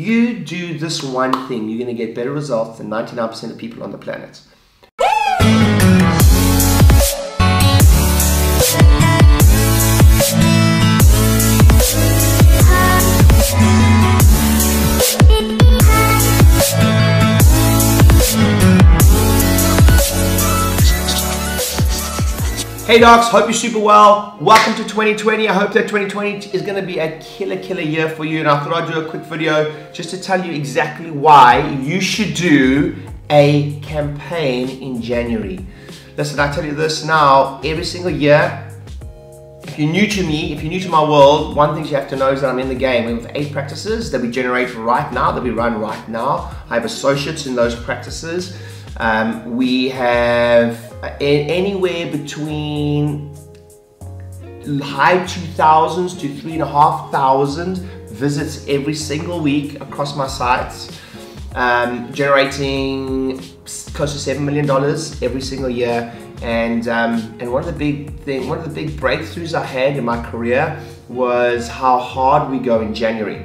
you do this one thing, you're going to get better results than 99% of people on the planet. Hey docs, hope you're super well. Welcome to 2020. I hope that 2020 is going to be a killer year for you. And I thought I'd do a quick video just to tell you exactly why you should do a campaign in January. Listen, I tell you this now, every single year, if you're new to me, if you're new to my world, one thing you have to know is that I'm in the game. We have 8 practices that we generate right now, that we run right now. I have associates in those practices. We have anywhere between high 2,000s to 3,500 visits every single week across my sites, generating close to $7 million every single year. And one of the big breakthroughs I had in my career was how hard we go in January.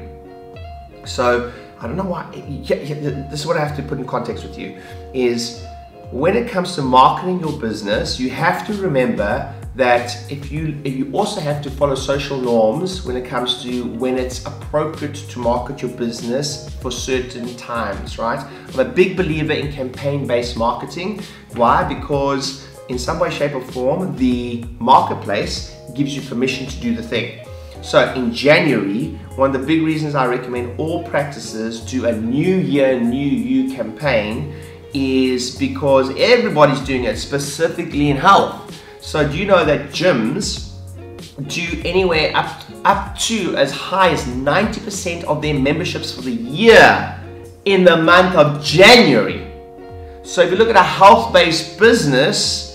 So I don't know why. This is what I have to put in context with you is, when it comes to marketing your business, you have to remember that if you also have to follow social norms when it comes to when it's appropriate to market your business for certain times, right? I'm a big believer in campaign-based marketing. Why? Because in some way, shape or form, the marketplace gives you permission to do the thing. So in January, one of the big reasons I recommend all practices do a New Year, New You campaign is because everybody's doing it, specifically in health. So do you know that gyms do anywhere up to as high as 90% of their memberships for the year in the month of January? So if you look at a health-based business,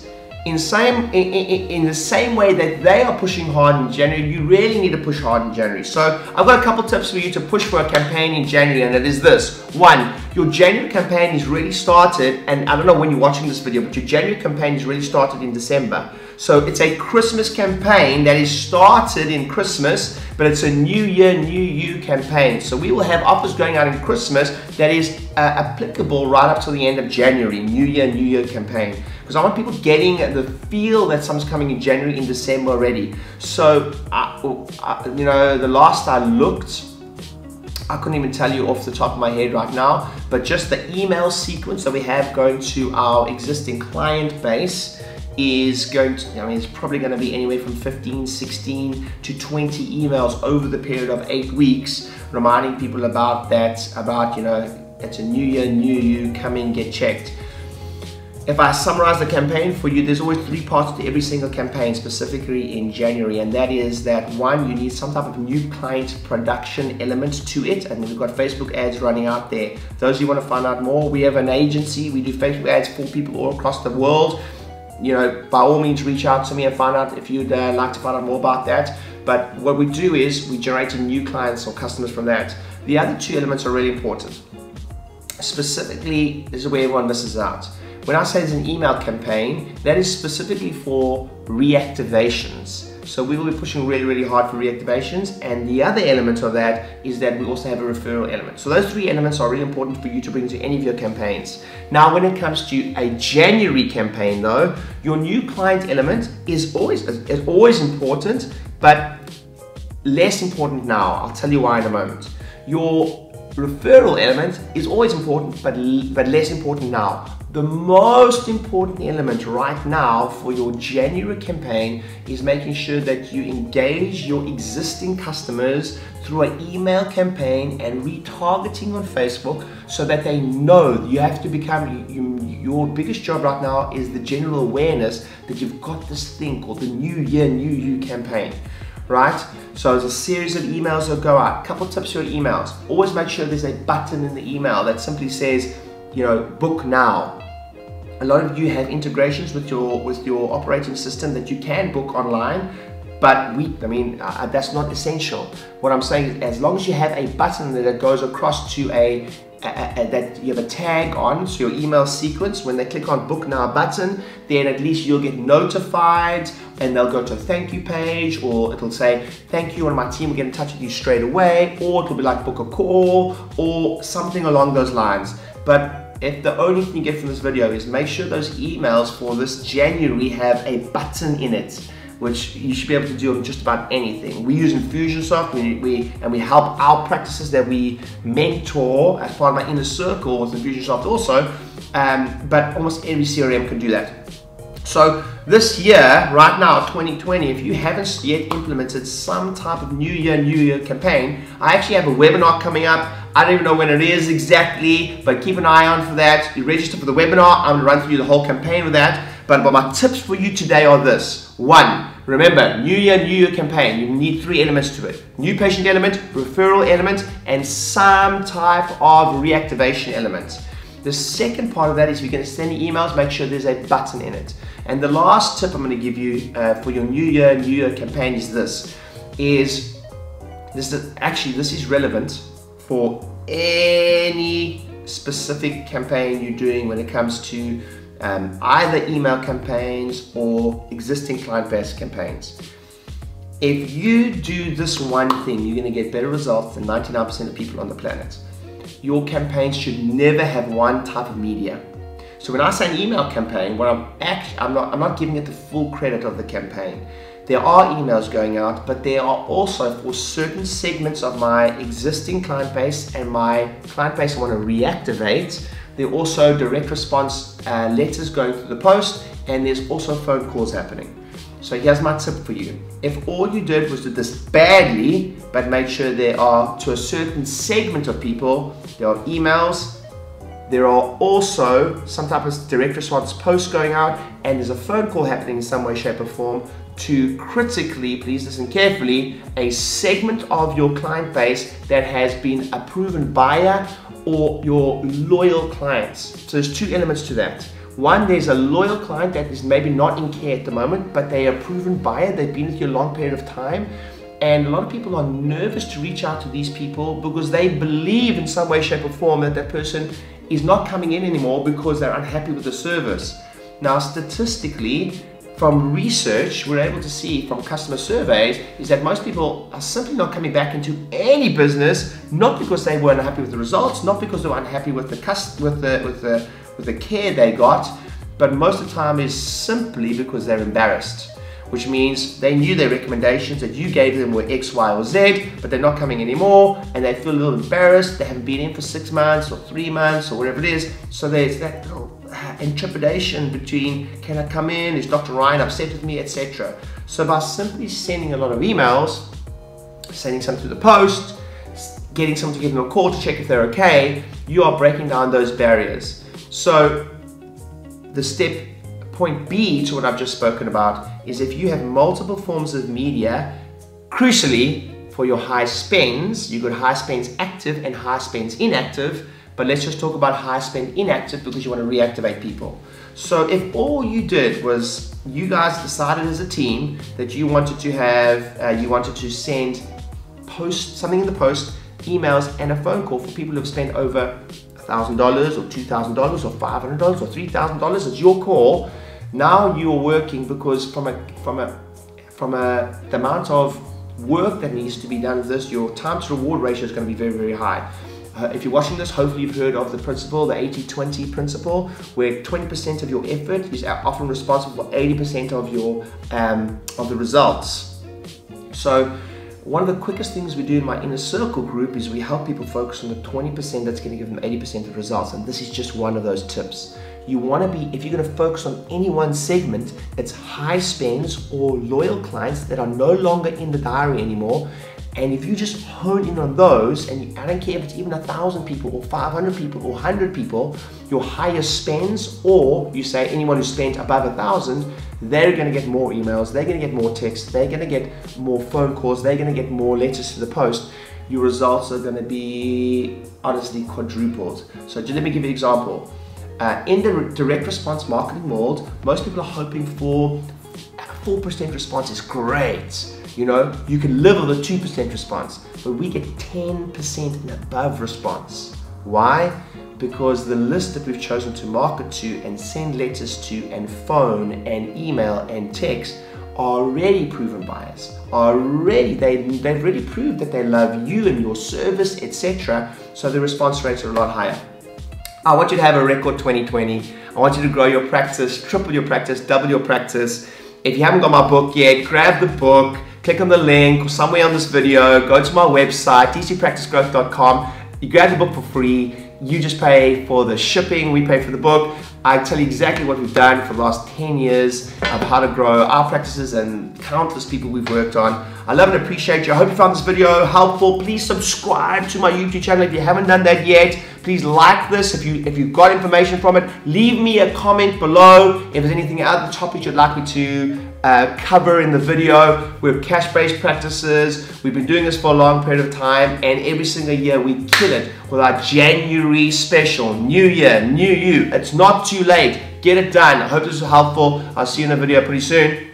in the same way that they are pushing hard in January, you really need to push hard in January. So I've got a couple tips for you to push for a campaign in January, and it is this. 1, your January campaign is really started, and I don't know when you're watching this video, but your January campaign is really started in December. So it's a Christmas campaign that is started in Christmas, but it's a New Year, New You campaign. So we will have offers going out in Christmas that is applicable right up to the end of January, New Year, New Year campaign. Because I want people getting the feel that something's coming in January, in December already. So, you know, the last I looked, I couldn't even tell you off the top of my head right now, but just the email sequence that we have going to our existing client base is going to, I mean, it's probably going to be anywhere from 15, 16 to 20 emails over the period of 8 weeks, reminding people about that, you know, it's a New Year, New You, come in, get checked. If I summarize the campaign for you, there's always 3 parts to every single campaign, specifically in January, and that is that 1, you need some type of new client production element to it, and we've got Facebook ads running out there. Those of you want to find out more, we have an agency, we do Facebook ads for people all across the world. You know, by all means, reach out to me and find out if you'd like to find out more about that. But what we do is we generate new clients or customers from that. The other 2 elements are really important. Specifically, this is where everyone misses out. When I say it's an email campaign, that is specifically for reactivations. So we will be pushing really hard for reactivations, and the other element of that is that we also have a referral element. So those 3 elements are really important for you to bring to any of your campaigns. Now, when it comes to a January campaign though, your new client element is always important, but less important now. I'll tell you why in a moment. Your referral element is always important, but less important now. The most important element right now for your January campaign is making sure that you engage your existing customers through an email campaign and retargeting on Facebook, so that they know. You have to become, your biggest job right now is the general awareness that you've got this thing called the New Year, New You campaign. Right? So there's a series of emails that go out. A couple tips for your emails. Always make sure there's a button in the email that simply says, you know, book now. A lot of you have integrations with your operating system that you can book online, but that's not essential. What I'm saying is, as long as you have a button that goes across to a that you have a tag on, so your email sequence, when they click on book now button, then at least you'll get notified and they'll go to a thank you page, or it'll say thank you and my team will get in touch with you straight away, or it'll be like book a call or something along those lines. But if the only thing you get from this video is make sure those emails for this January have a button in it, which you should be able to do on just about anything. We use Infusionsoft, and we help our practices that we mentor as part of my inner circle with Infusionsoft also, but almost every CRM can do that. So this year, right now, 2020, if you haven't yet implemented some type of New Year campaign, I actually have a webinar coming up. I don't even know when it is exactly, but keep an eye on for that. You register for the webinar. I'm gonna run through the whole campaign with that. But my tips for you today are this. 1, remember, New Year campaign, you need 3 elements to it. New patient element, referral element, and some type of reactivation element. The second part of that is you're going to send emails, make sure there's a button in it. And the last tip I'm going to give you for your New Year campaign is this is relevant for any specific campaign you're doing when it comes to either email campaigns or existing client-based campaigns. If you do this one thing, you're going to get better results than 99% of people on the planet. Your campaigns should never have one type of media. So when I say an email campaign, what I'm not giving it the full credit of the campaign. There are emails going out, but there are also for certain segments of my existing client base and my client base I want to reactivate. There are also direct response letters going through the post, and there's also phone calls happening. So here's my tip for you. If all you did was do this badly, but made sure there are, to a certain segment of people, there are emails, there are also some type of direct response posts going out, and there's a phone call happening in some way, shape or form to critically, please listen carefully, a segment of your client base that has been a proven buyer or your loyal clients. So there's 2 elements to that. One, there's a loyal client that is maybe not in care at the moment, but they are a proven buyer. They've been with you a long period of time. And a lot of people are nervous to reach out to these people because they believe in some way, shape or form that that person is not coming in anymore because they're unhappy with the service. Now, statistically, from research, we're able to see from customer surveys is that most people are simply not coming back into any business, not because they were unhappy with the results, not because they were unhappy with the care they got, but most of the time is simply because they're embarrassed, which means they knew their recommendations that you gave them were X, Y, or Z, but they're not coming anymore, and they feel a little embarrassed. They haven't been in for 6 months or 3 months or whatever it is. So there's that little intrepidation between, can I come in? Is Dr. Ryan upset with me, etc. So by simply sending a lot of emails, sending some through the post, getting someone to give them a call to check if they're okay, you are breaking down those barriers. So the point B to what I've just spoken about is if you have multiple forms of media, crucially for your high spends, you've got high spends active and high spends inactive, but let's just talk about high spend inactive because you want to reactivate people. So if all you did was you guys decided as a team that you wanted to have, you wanted to send something in the post, emails and a phone call for people who have spent over $1,000 or $2,000 or $500 or $3,000, it's your call. Now you're working because from the amount of work that needs to be done with this, your time to reward ratio is going to be very, very high. If you're watching this, hopefully you've heard of the principle, the 80-20 principle, where 20% of your effort is often responsible for 80% of your of the results. So one of the quickest things we do in my inner circle group is we help people focus on the 20% that's going to give them 80% of results, and this is just one of those tips. You want to be, if you're going to focus on any one segment, it's high spends or loyal clients that are no longer in the diary anymore. And if you just hone in on those, and I don't care if it's even 1,000 people or 500 people or 100 people, your highest spends, or you say anyone who spent above 1,000, they're going to get more emails, they're going to get more texts, they're going to get more phone calls, they're going to get more letters to the post. Your results are going to be honestly quadrupled. So just let me give you an example. In the direct response marketing world, most people are hoping for 4% response is great. You know, you can live with a 2% response, but we get 10% and above response. Why? Because the list that we've chosen to market to and send letters to and phone and email and text are already proven buyers. They've already proved that they love you and your service, etc. So the response rates are a lot higher. I want you to have a record 2020. I want you to grow your practice, triple your practice, double your practice. If you haven't got my book yet, grab the book, click on the link somewhere on this video, go to my website, dcpracticegrowth.com. You grab the book for free. You just pay for the shipping, we pay for the book. I tell you exactly what we've done for the last 10 years of how to grow our practices and countless people we've worked on. I love and appreciate you. I hope you found this video helpful. Please subscribe to my YouTube channel if you haven't done that yet. Please like this if you got information from it. Leave me a comment below if there's anything other topics you'd like me to cover in the video. We're cash-based practices. We've been doing this for a long period of time, and every single year we kill it with our January special. New year, new you. It's not too late. Get it done. I hope this was helpful. I'll see you in a video pretty soon.